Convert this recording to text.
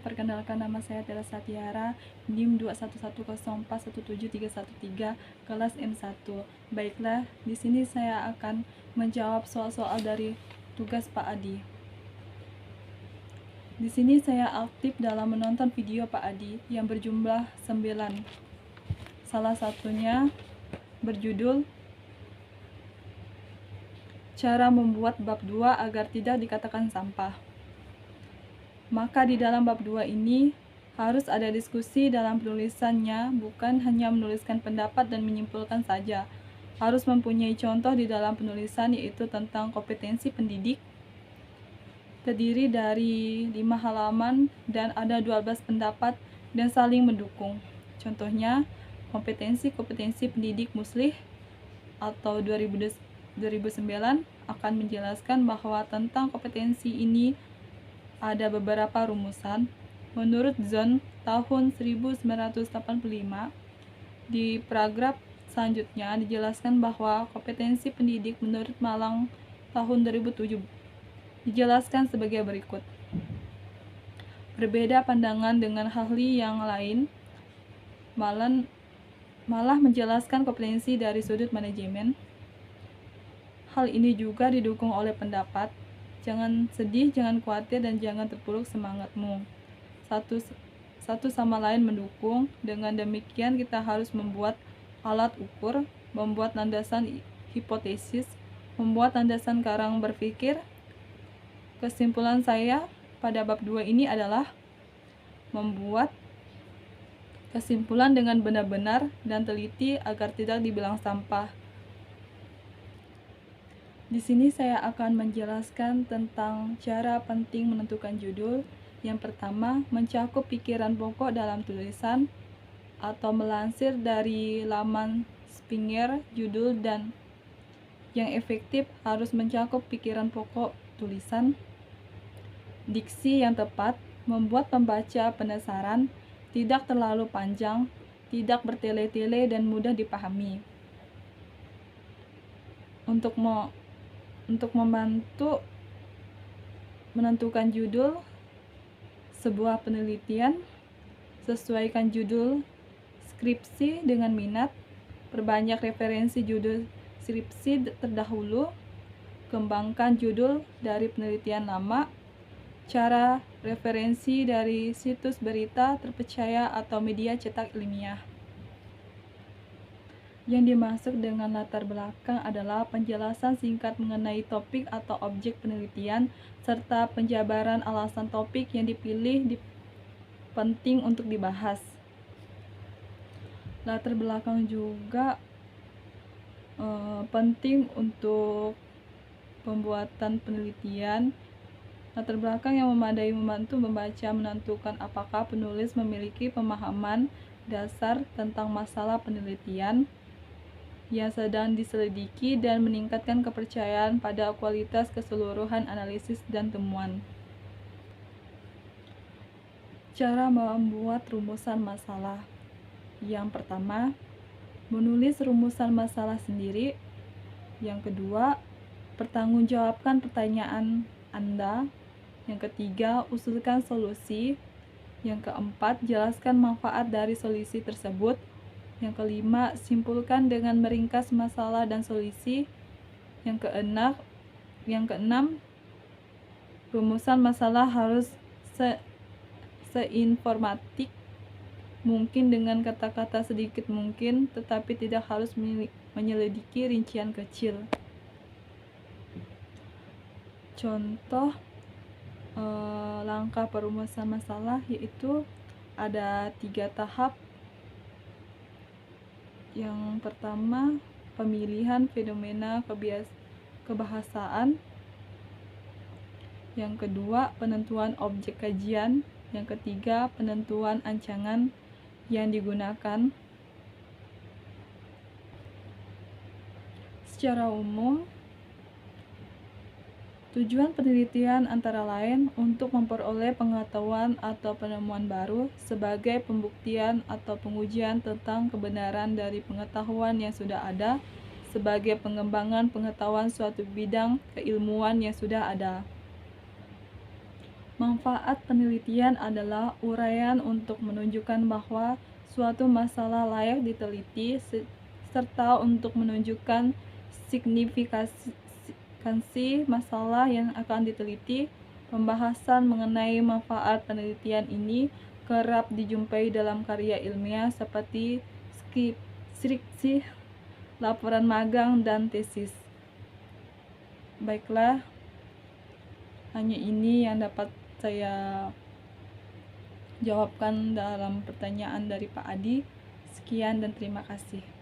perkenalkan nama saya Teresa Tiara, NIM 21104171313, kelas M1. Baiklah, di sini saya akan menjawab soal-soal dari tugas Pak Adi. Di sini saya aktif dalam menonton video Pak Adi yang berjumlah 9. Salah satunya berjudul Cara membuat bab 2 agar tidak dikatakan sampah. Maka di dalam bab 2 ini harus ada diskusi dalam penulisannya, bukan hanya menuliskan pendapat dan menyimpulkan saja. Harus mempunyai contoh di dalam penulisan, yaitu tentang kompetensi pendidik. Terdiri dari 5 halaman dan ada 12 pendapat dan saling mendukung. Contohnya, kompetensi pendidik muslih atau 2009 akan menjelaskan bahwa tentang kompetensi ini ada beberapa rumusan. Menurut Zon tahun 1985, di paragraf selanjutnya dijelaskan bahwa kompetensi pendidik menurut Malang tahun 2007 dijelaskan sebagai berikut. Berbeda pandangan dengan ahli yang lain, malah menjelaskan kompetensi dari sudut manajemen. Hal ini juga didukung oleh pendapat, jangan sedih, jangan khawatir, dan jangan terpuruk semangatmu. Satu sama lain mendukung. Dengan demikian kita harus membuat alat ukur, membuat landasan hipotesis, membuat landasan karang berpikir. Kesimpulan saya pada bab 2 ini adalah membuat kesimpulan dengan benar-benar dan teliti agar tidak dibilang sampah. Di sini saya akan menjelaskan tentang cara penting menentukan judul. Yang pertama, mencakup pikiran pokok dalam tulisan atau melansir dari laman Springer. Judul dan yang efektif harus mencakup pikiran pokok tulisan. Diksi yang tepat membuat pembaca penasaran, tidak terlalu panjang, tidak bertele-tele, dan mudah dipahami. Untuk membantu menentukan judul sebuah penelitian, sesuaikan judul skripsi dengan minat, perbanyak referensi judul skripsi terdahulu, kembangkan judul dari penelitian lama, cara referensi dari situs berita terpercaya atau media cetak ilmiah. Yang dimaksud dengan latar belakang adalah penjelasan singkat mengenai topik atau objek penelitian, serta penjabaran alasan topik yang dipilih penting untuk dibahas. Latar belakang juga penting untuk pembuatan penelitian. Latar belakang yang memadai membantu membaca menentukan apakah penulis memiliki pemahaman dasar tentang masalah penelitian yang sedang diselidiki dan meningkatkan kepercayaan pada kualitas keseluruhan analisis dan temuan. Cara membuat rumusan masalah. Yang pertama, menulis rumusan masalah sendiri. Yang kedua, pertanggungjawabkan pertanyaan Anda. Yang ketiga, usulkan solusi. Yang keempat, jelaskan manfaat dari solusi tersebut. Yang kelima, simpulkan dengan meringkas masalah dan solusi. Yang keenam, rumusan masalah harus seinformatif mungkin dengan kata-kata sedikit mungkin, tetapi tidak harus menyelidiki rincian kecil. Contoh langkah perumusan masalah yaitu ada 3 tahap. Yang pertama, pemilihan fenomena kebahasaan. Yang kedua, penentuan objek kajian. Yang ketiga, penentuan ancangan yang digunakan. Secara umum, tujuan penelitian antara lain untuk memperoleh pengetahuan atau penemuan baru sebagai pembuktian atau pengujian tentang kebenaran dari pengetahuan yang sudah ada, sebagai pengembangan pengetahuan suatu bidang keilmuan yang sudah ada. Manfaat penelitian adalah uraian untuk menunjukkan bahwa suatu masalah layak diteliti serta untuk menunjukkan signifikansi masalah yang akan diteliti. Pembahasan mengenai manfaat penelitian ini kerap dijumpai dalam karya ilmiah seperti skripsi, laporan magang, dan tesis. Baiklah, hanya ini yang dapat saya jawabkan dalam pertanyaan dari Pak Adi. Sekian dan terima kasih.